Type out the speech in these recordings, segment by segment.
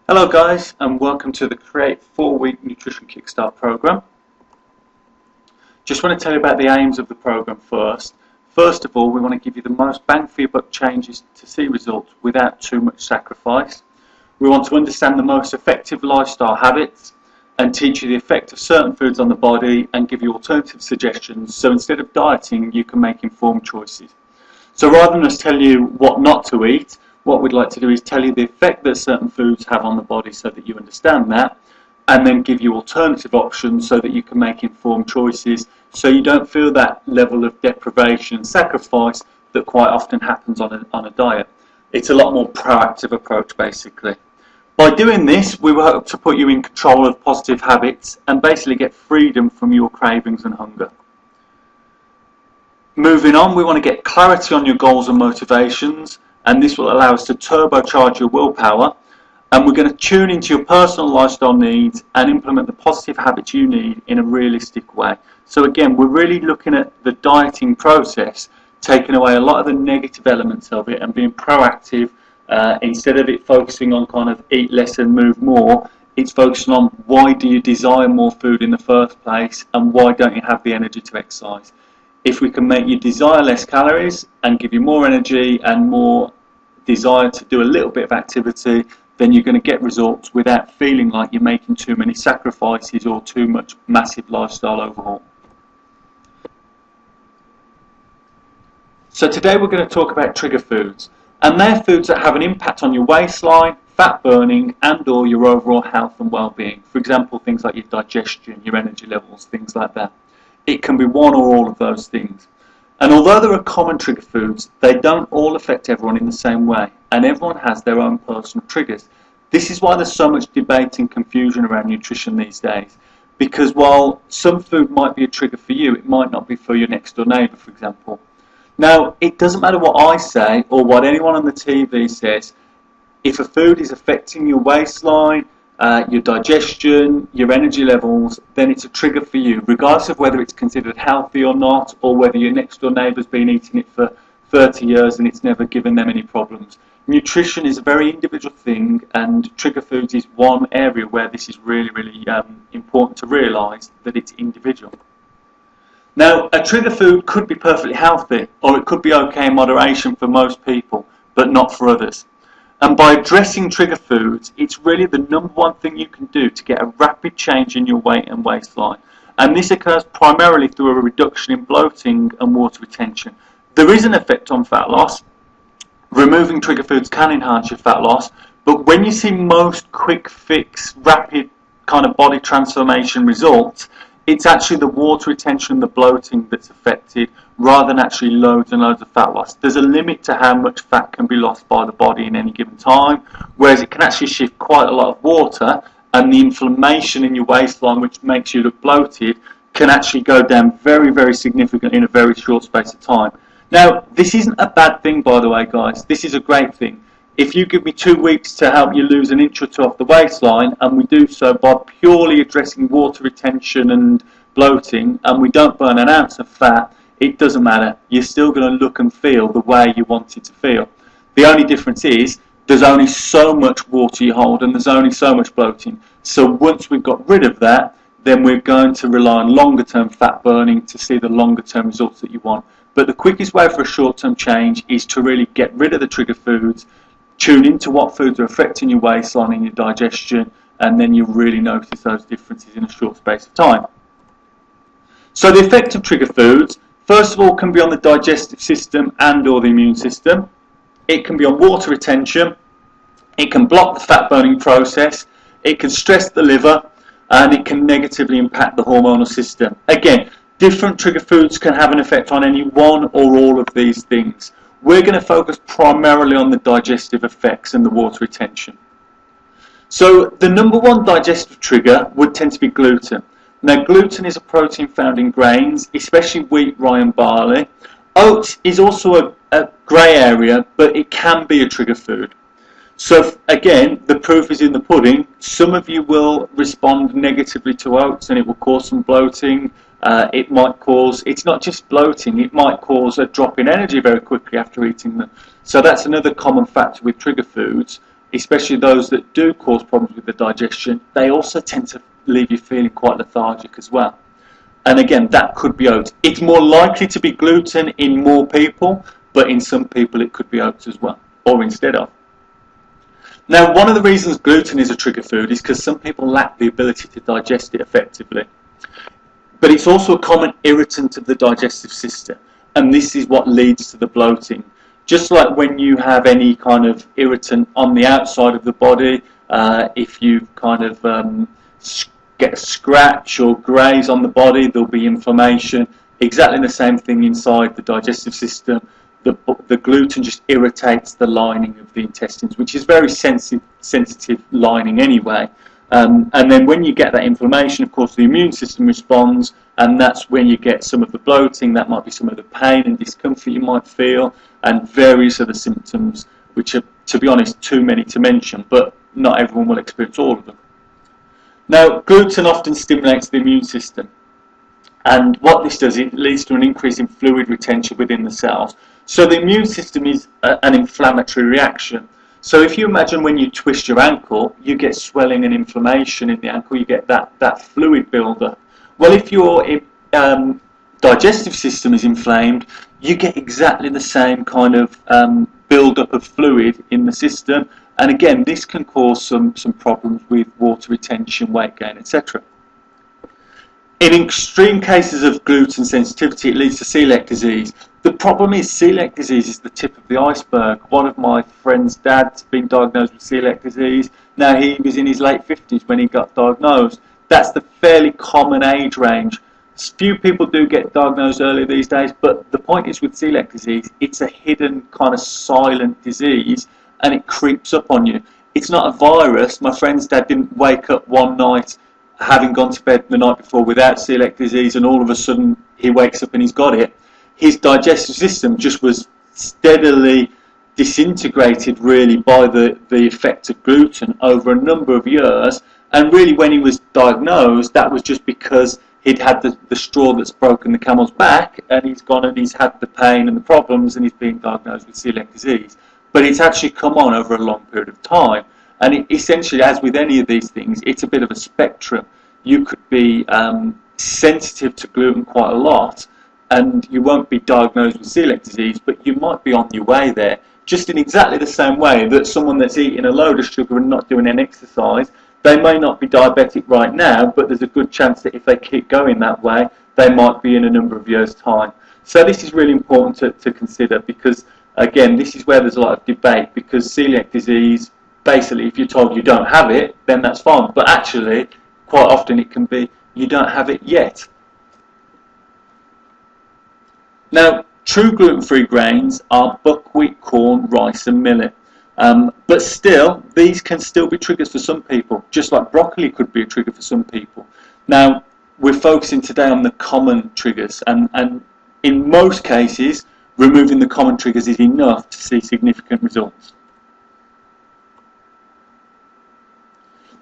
Hello guys, and welcome to the Create 4-Week Nutrition Kickstart program. Just want to tell you about the aims of the program first. First of all, we want to give you the most bang for your buck changes to see results without too much sacrifice. We want to understand the most effective lifestyle habits and teach you the effect of certain foods on the body and give you alternative suggestions, so instead of dieting you can make informed choices. So rather than us tell you what not to eat, what we'd like to do is tell you the effect that certain foods have on the body so that you understand that, and then give you alternative options so that you can make informed choices, so you don't feel that level of deprivation and sacrifice that quite often happens on a diet. It's a lot more proactive approach basically. By doing this, we hope to put you in control of positive habits and basically get freedom from your cravings and hunger. Moving on, we want to get clarity on your goals and motivations, and this will allow us to turbocharge your willpower, and we're going to tune into your personal lifestyle needs and implement the positive habits you need in a realistic way. So again, we're really looking at the dieting process, taking away a lot of the negative elements of it and being proactive. Instead of it focusing on kind of eat less and move more, it's focusing on why do you desire more food in the first place and why don't you have the energy to exercise. If we can make you desire less calories and give you more energy and more desire to do a little bit of activity, then you're going to get results without feeling like you're making too many sacrifices or too much massive lifestyle overhaul. So today we're going to talk about trigger foods, and they're foods that have an impact on your waistline, fat burning and or your overall health and well-being. For example, things like your digestion, your energy levels, things like that. It can be one or all of those things. And although there are common trigger foods, they don't all affect everyone in the same way, and everyone has their own personal triggers. This is why there's so much debate and confusion around nutrition these days, because while some food might be a trigger for you, it might not be for your next door neighbour, for example. Now, it doesn't matter what I say or what anyone on the TV says. If a food is affecting your waistline, your digestion, your energy levels, then it's a trigger for you, regardless of whether it's considered healthy or not, or whether your next door neighbour's been eating it for 30 years and it's never given them any problems. Nutrition is a very individual thing, and trigger foods is one area where this is really, really important to realise that it's individual. Now, a trigger food could be perfectly healthy, or it could be okay in moderation for most people, but not for others. And by addressing trigger foods, it's really the number one thing you can do to get a rapid change in your weight and waistline. And this occurs primarily through a reduction in bloating and water retention. There is an effect on fat loss. Removing trigger foods can enhance your fat loss, but when you see most quick fix, rapid kind of body transformation results, it's actually the water retention, the bloating that's affected, rather than actually loads and loads of fat loss. There's a limit to how much fat can be lost by the body in any given time, whereas it can actually shift quite a lot of water, and the inflammation in your waistline, which makes you look bloated, can actually go down very, very significantly in a very short space of time. Now, this isn't a bad thing, by the way, guys. This is a great thing. If you give me 2 weeks to help you lose an inch or two off the waistline, and we do so by purely addressing water retention and bloating, and we don't burn an ounce of fat, it doesn't matter. You're still going to look and feel the way you want it to feel. The only difference is there's only so much water you hold and there's only so much bloating. So once we've got rid of that, then we're going to rely on longer term fat burning to see the longer term results that you want. But the quickest way for a short term change is to really get rid of the trigger foods, tune into what foods are affecting your waistline and your digestion, and then you'll really notice those differences in a short space of time. So the effect of trigger foods, first of all, can be on the digestive system and or the immune system. It can be on water retention. It can block the fat burning process. It can stress the liver, and it can negatively impact the hormonal system. Again, different trigger foods can have an effect on any one or all of these things. We're going to focus primarily on the digestive effects and the water retention. So the number one digestive trigger would tend to be gluten. Now, gluten is a protein found in grains, especially wheat, rye and barley. Oats is also a grey area, but it can be a trigger food. So again, the proof is in the pudding. Some of you will respond negatively to oats and it will cause some bloating. It might cause, it's not just bloating, it might cause a drop in energy very quickly after eating them. So that's another common factor with trigger foods, especially those that do cause problems with the digestion, they also tend to leave you feeling quite lethargic as well. And again, that could be oats. It's more likely to be gluten in more people, but in some people it could be oats as well, or instead of. Now, one of the reasons gluten is a trigger food is because some people lack the ability to digest it effectively. But it's also a common irritant of the digestive system, and this is what leads to the bloating. Just like when you have any kind of irritant on the outside of the body, if you kind of get a scratch or graze on the body, there'll be inflammation. Exactly the same thing inside the digestive system. The gluten just irritates the lining of the intestines, which is very sensitive lining anyway. And then when you get that inflammation, of course, the immune system responds, and that's when you get some of the bloating. That might be some of the pain and discomfort you might feel, and various other symptoms, which are, to be honest, too many to mention, but not everyone will experience all of them. Now, gluten often stimulates the immune system, and what this does, it leads to an increase in fluid retention within the cells. So the immune system is an inflammatory reaction. So if you imagine when you twist your ankle, you get swelling and inflammation in the ankle, you get that fluid buildup. Well, if your digestive system is inflamed, you get exactly the same kind of buildup of fluid in the system. And again, this can cause some problems with water retention, weight gain, etc. In extreme cases of gluten sensitivity, it leads to celiac disease. The problem is celiac disease is the tip of the iceberg. One of my friend's dad's been diagnosed with celiac disease. Now, he was in his late 50s when he got diagnosed. That's the fairly common age range. Few people do get diagnosed early these days, but the point is with celiac disease, it's a hidden kind of silent disease, and it creeps up on you. It's not a virus. My friend's dad didn't wake up one night having gone to bed the night before without celiac disease, and all of a sudden he wakes up and he's got it. His digestive system just was steadily disintegrated really by the effect of gluten over a number of years, and really when he was diagnosed, that was just because he'd had the straw that's broken the camel's back, and he's gone and he's had the pain and the problems, and he's been diagnosed with celiac disease. But it's actually come on over a long period of time. And it, essentially, as with any of these things, it's a bit of a spectrum. You could be sensitive to gluten quite a lot, and you won't be diagnosed with celiac disease, but you might be on your way there. Just in exactly the same way that someone that's eating a load of sugar and not doing any exercise, they may not be diabetic right now, but there's a good chance that if they keep going that way, they might be in a number of years' time. So this is really important to consider, because again, this is where there's a lot of debate, because celiac disease, basically, if you're told you don't have it, then that's fine. But actually, quite often it can be you don't have it yet. Now, true gluten-free grains are buckwheat, corn, rice and millet. But still, these can still be triggers for some people, just like broccoli could be a trigger for some people. Now, we're focusing today on the common triggers, and in most cases, removing the common triggers is enough to see significant results.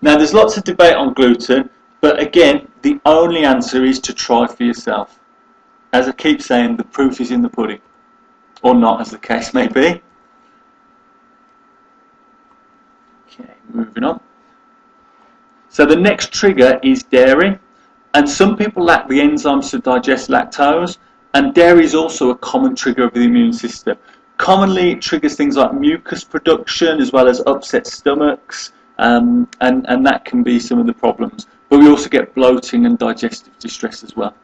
Now, there's lots of debate on gluten, but again, the only answer is to try for yourself. As I keep saying, the proof is in the pudding, or not, as the case may be. Okay, moving on. So the next trigger is dairy, and some people lack the enzymes to digest lactose, and dairy is also a common trigger of the immune system. Commonly, it triggers things like mucus production, as well as upset stomachs, and that can be some of the problems. But we also get bloating and digestive distress as well.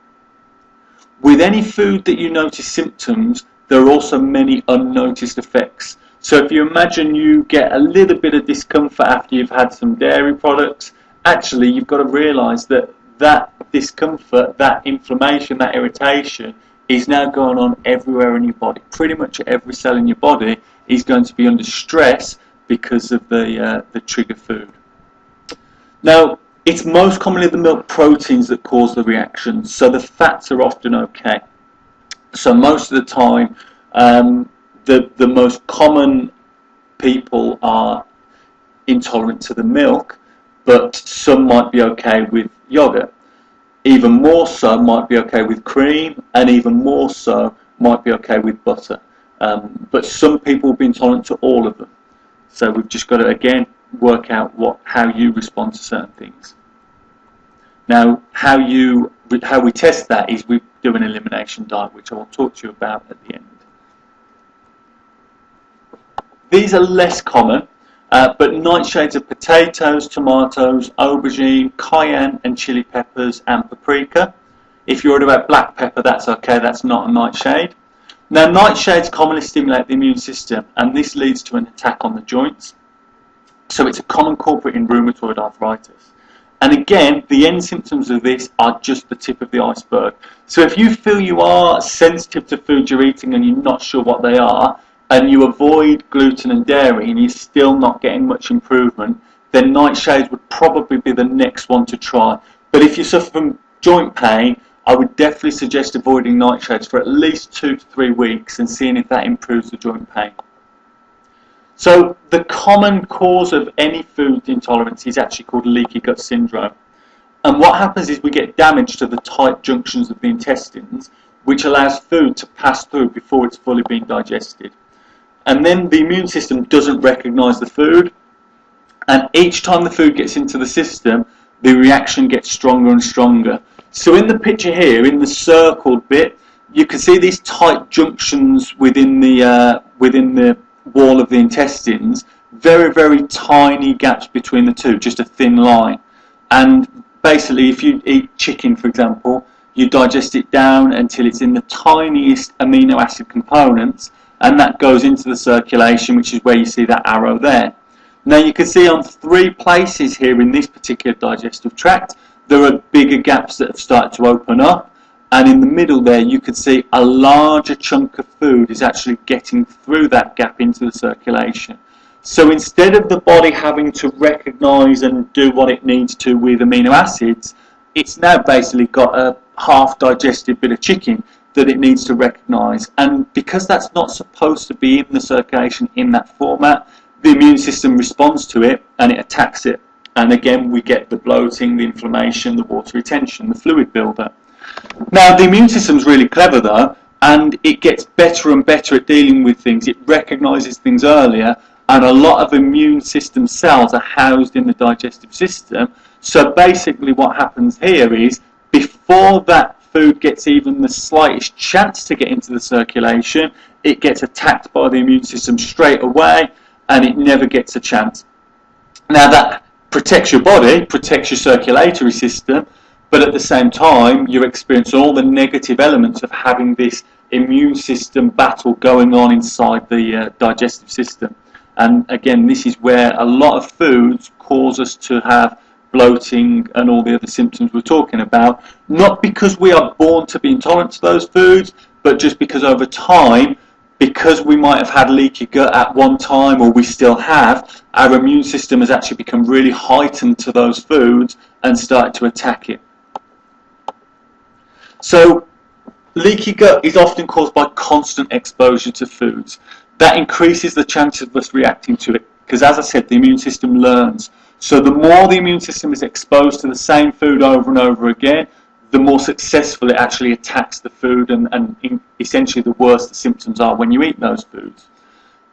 With any food that you notice symptoms, there are also many unnoticed effects. So if you imagine you get a little bit of discomfort after you've had some dairy products, actually you've got to realise that that discomfort, that inflammation, that irritation is now going on everywhere in your body. Pretty much every cell in your body is going to be under stress because of the trigger food. Now, it's most commonly the milk proteins that cause the reactions, so the fats are often okay. So most of the time, the most common people are intolerant to the milk, but some might be okay with yogurt. Even more so might be okay with cream, and even more so might be okay with butter. But some people will be intolerant to all of them. So we've just got to, again, work out how you respond to certain things. Now, how we test that is we do an elimination diet, which I will talk to you about at the end. These are less common, but nightshades of potatoes, tomatoes, aubergine, cayenne and chili peppers and paprika. If you're worried about black pepper, that's okay, that's not a nightshade. Now, nightshades commonly stimulate the immune system, and this leads to an attack on the joints. So it's a common culprit in rheumatoid arthritis. And again, the end symptoms of this are just the tip of the iceberg. So if you feel you are sensitive to food you're eating and you're not sure what they are, and you avoid gluten and dairy and you're still not getting much improvement, then nightshades would probably be the next one to try. But if you suffer from joint pain, I would definitely suggest avoiding nightshades for at least 2 to 3 weeks and seeing if that improves the joint pain. So the common cause of any food intolerance is actually called leaky gut syndrome. And what happens is we get damage to the tight junctions of the intestines, which allows food to pass through before it's fully been digested. And then the immune system doesn't recognise the food, and each time the food gets into the system, the reaction gets stronger and stronger. So in the picture here, in the circled bit, you can see these tight junctions within the wall of the intestines, very, very tiny gaps between the two, just a thin line. And basically, if you eat chicken, for example, you digest it down until it's in the tiniest amino acid components, and that goes into the circulation, which is where you see that arrow there. Now you can see on 3 places here in this particular digestive tract, there are bigger gaps that have started to open up, and in the middle there you can see a larger chunk of food is actually getting through that gap into the circulation. So instead of the body having to recognise and do what it needs to with amino acids, it's now basically got a half digested bit of chicken that it needs to recognise, and because that's not supposed to be in the circulation in that format, the immune system responds to it and it attacks it, and again we get the bloating, the inflammation, the water retention, the fluid buildup. Now the immune system's really clever though, and it gets better and better at dealing with things. It recognises things earlier, and a lot of immune system cells are housed in the digestive system. So basically what happens here is, before that food gets even the slightest chance to get into the circulation, it gets attacked by the immune system straight away, and it never gets a chance. Now that protects your body, protects your circulatory system, but at the same time you're experiencing all the negative elements of having this immune system battle going on inside the digestive system. And again, this is where a lot of foods cause us to have bloating and all the other symptoms we're talking about, not because we are born to be intolerant to those foods, but just because over time, because we might have had leaky gut at one time, or we still have, our immune system has actually become really heightened to those foods and started to attack it. So leaky gut is often caused by constant exposure to foods. That increases the chances of us reacting to it, because as I said, the immune system learns. So the more the immune system is exposed to the same food over and over again, the more successful it actually attacks the food, and essentially the worse the symptoms are when you eat those foods.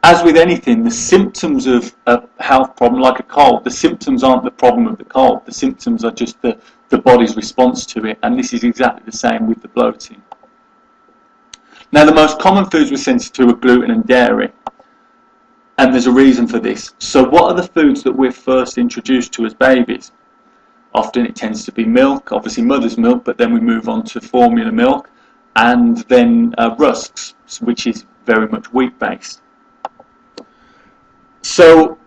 As with anything, the symptoms of a health problem like a cold, the symptoms aren't the problem of the cold, the symptoms are just the body's response to it, and this is exactly the same with the bloating. Now the most common foods we're sensitive to are gluten and dairy. And there's a reason for this. So what are the foods that we're first introduced to as babies? Often it tends to be milk, obviously mother's milk, but then we move on to formula milk, and then rusks, which is very much wheat based. So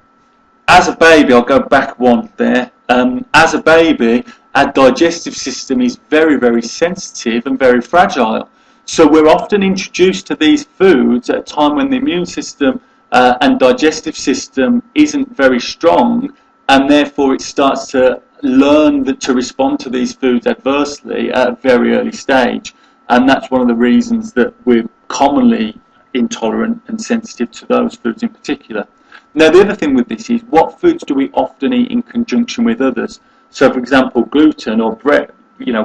as a baby, I'll go back one there, as a baby our digestive system is very, very sensitive and very fragile. So we're often introduced to these foods at a time when the immune system and digestive system isn't very strong, and therefore it starts to learn to respond to these foods adversely at a very early stage, and that's one of the reasons that we're commonly intolerant and sensitive to those foods in particular. Now the other thing with this is, what foods do we often eat in conjunction with others? So for example, gluten or bread,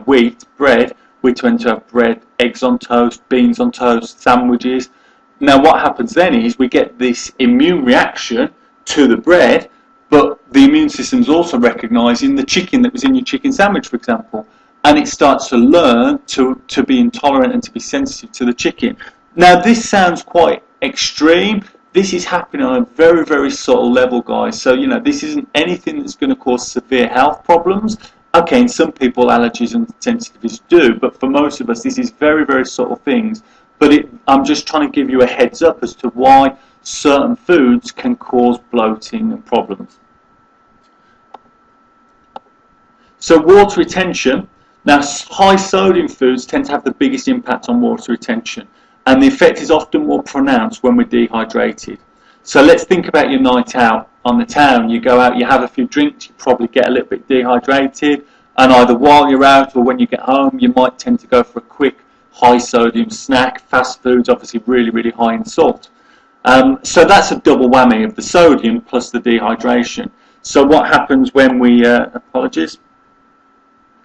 wheat, bread, we tend to have bread, eggs on toast, beans on toast, sandwiches. Now what happens then is we get this immune reaction to the bread, but the immune system's also recognising the chicken that was in your chicken sandwich, for example, and it starts to learn to be intolerant and to be sensitive to the chicken. Now, this sounds quite extreme. This is happening on a very, very subtle level, guys. So, you know, this isn't anything that's going to cause severe health problems. Okay, in some people, allergies and sensitivities do, but for most of us, this is very, very subtle things. But I'm just trying to give you a heads up as to why certain foods can cause bloating and problems. So water retention. Now, high sodium foods tend to have the biggest impact on water retention, and the effect is often more pronounced when we're dehydrated. So let's think about your night out on the town. You go out, you have a few drinks, you probably get a little bit dehydrated, and either while you're out or when you get home, you might tend to go for a quick high sodium snack. Fast foods, obviously really, really high in salt. So that's a double whammy of the sodium plus the dehydration. So what happens when we, apologies,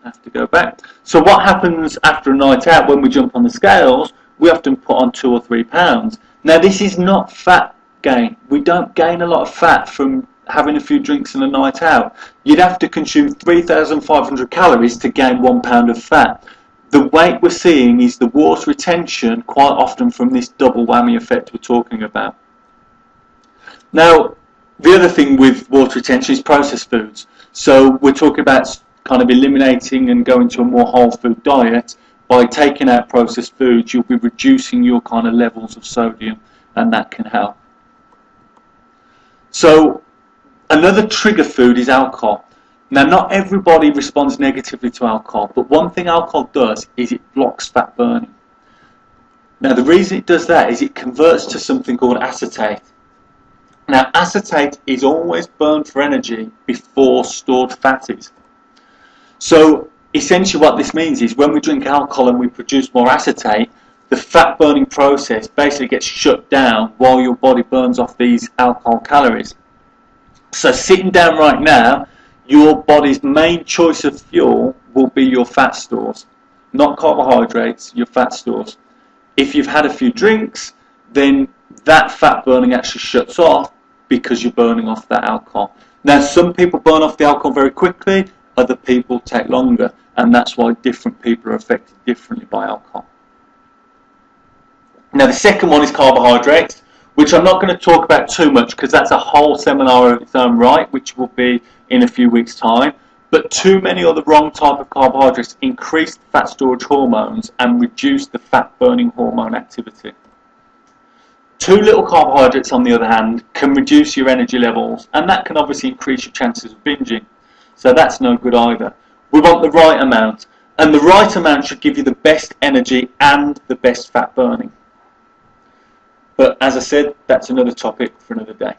have to go back. So what happens after a night out when we jump on the scales? We often put on 2 or 3 pounds. Now, this is not fat gain. We don't gain a lot of fat from having a few drinks and a night out. You'd have to consume 3,500 calories to gain 1 pound of fat. The weight we're seeing is the water retention, quite often from this double whammy effect we're talking about. Now, the other thing with water retention is processed foods. So we're talking about kind of eliminating and going to a more whole food diet. By taking out processed foods, you'll be reducing your kind of levels of sodium, and that can help. So another trigger food is alcohol. Now, not everybody responds negatively to alcohol, but one thing alcohol does is it blocks fat burning. Now, the reason it does that is it converts to something called acetate. Now, acetate is always burned for energy before stored fat is. So essentially what this means is when we drink alcohol and we produce more acetate, the fat burning process basically gets shut down while your body burns off these alcohol calories. So sitting down right now, your body's main choice of fuel will be your fat stores, not carbohydrates, your fat stores. If you've had a few drinks, then that fat burning actually shuts off because you're burning off that alcohol. Now, some people burn off the alcohol very quickly, other people take longer, and that's why different people are affected differently by alcohol. Now, the second one is carbohydrates, which I'm not going to talk about too much because that's a whole seminar of its own right, which will be in a few weeks' time. But too many of the wrong type of carbohydrates increase fat storage hormones and reduce the fat-burning hormone activity. Too little carbohydrates, on the other hand, can reduce your energy levels, and that can obviously increase your chances of binging. So that's no good either. We want the right amount, and the right amount should give you the best energy and the best fat burning. But as I said, that's another topic for another day.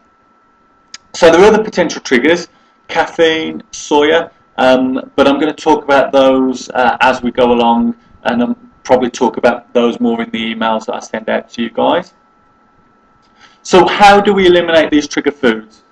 So there are other potential triggers, caffeine, soya, but I'm going to talk about those as we go along, and I'll probably talk about those more in the emails that I send out to you guys. So how do we eliminate these trigger foods?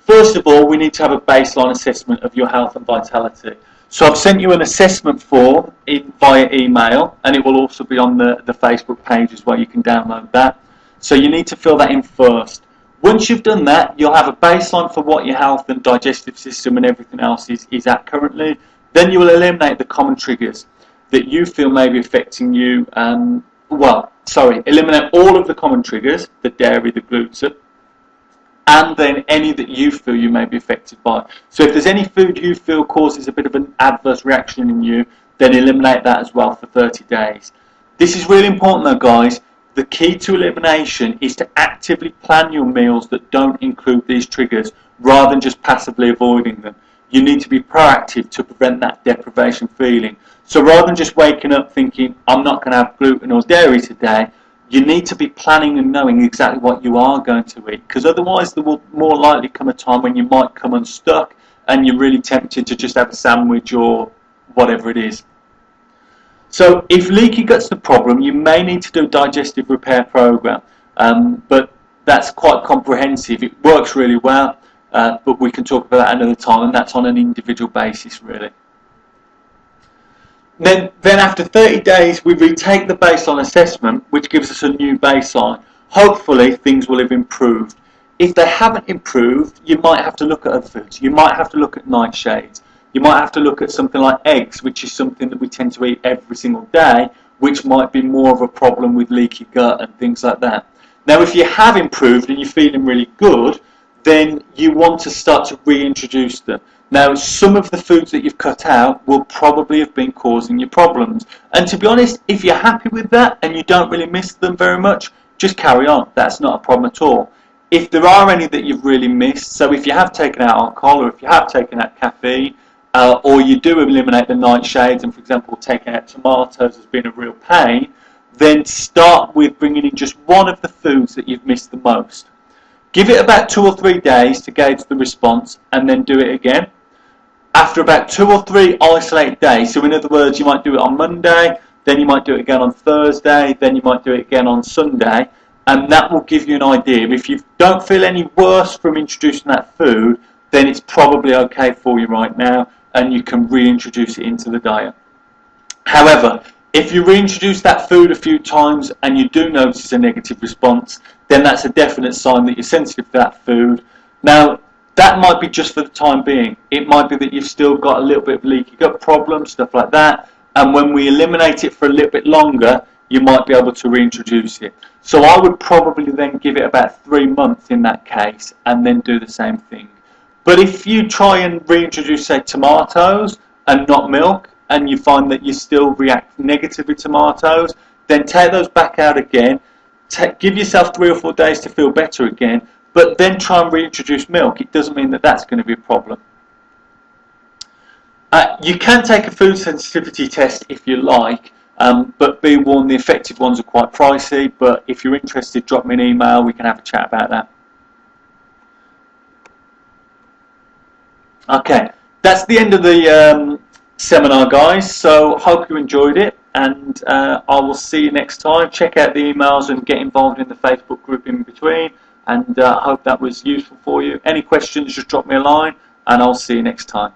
First of all, we need to have a baseline assessment of your health and vitality. So I've sent you an assessment form via email, and it will also be on the Facebook page as well. You can download that. So you need to fill that in first. Once you've done that, you'll have a baseline for what your health and digestive system and everything else is at currently. Then you will eliminate the common triggers that you feel may be affecting you. Eliminate all of the common triggers, the dairy, the gluten, and then any that you feel you may be affected by. So if there's any food you feel causes a bit of an adverse reaction in you, then eliminate that as well for 30 days. This is really important though, guys. The key to elimination is to actively plan your meals that don't include these triggers rather than just passively avoiding them. You need to be proactive to prevent that deprivation feeling. So rather than just waking up thinking, I'm not going to have gluten or dairy today, you need to be planning and knowing exactly what you are going to eat, because otherwise there will more likely come a time when you might come unstuck and you're really tempted to just have a sandwich or whatever it is. So if leaky gut's the problem, you may need to do a digestive repair program, but that's quite comprehensive. It works really well, but we can talk about that another time, and that's on an individual basis really. Then after 30 days, we retake the baseline assessment, which gives us a new baseline. Hopefully, things will have improved. if they haven't improved, you might have to look at other foods. You might have to look at nightshades. You might have to look at something like eggs, which is something that we tend to eat every single day, which might be more of a problem with leaky gut and things like that. Now, if you have improved and you're feeling really good, then you want to start to reintroduce them. Now, some of the foods that you've cut out will probably have been causing you problems. And to be honest, if you're happy with that and you don't really miss them very much, just carry on. That's not a problem at all. If there are any that you've really missed, so if you have taken out alcohol, or if you have taken out caffeine, or you do eliminate the nightshades, and for example taking out tomatoes has been a real pain, then start with bringing in just one of the foods that you've missed the most. Give it about 2 or 3 days to gauge the response, and then do it again. After about 2 or 3 isolated days, so in other words, you might do it on Monday, then you might do it again on Thursday, then you might do it again on Sunday, and that will give you an idea. If you don't feel any worse from introducing that food, then it's probably okay for you right now, and you can reintroduce it into the diet. However, if you reintroduce that food a few times and you do notice a negative response, then that's a definite sign that you're sensitive to that food. Now, that might be just for the time being. It might be that you've still got a little bit of leaky gut problem, stuff like that, and when we eliminate it for a little bit longer, you might be able to reintroduce it. So I would probably then give it about 3 months in that case, and then do the same thing. But if you try and reintroduce, say, tomatoes and not milk, and you find that you still react negatively to tomatoes, then take those back out again. Give yourself 3 or 4 days to feel better again, but then try and reintroduce milk. It doesn't mean that that's going to be a problem. You can take a food sensitivity test if you like, but be warned, the effective ones are quite pricey. But if you're interested, drop me an email. We can have a chat about that. Okay, that's the end of the seminar, guys. So hope you enjoyed it, and I will see you next time. Check out the emails and get involved in the Facebook group in between, and I hope that was useful for you. Any questions, just drop me a line, and I'll see you next time.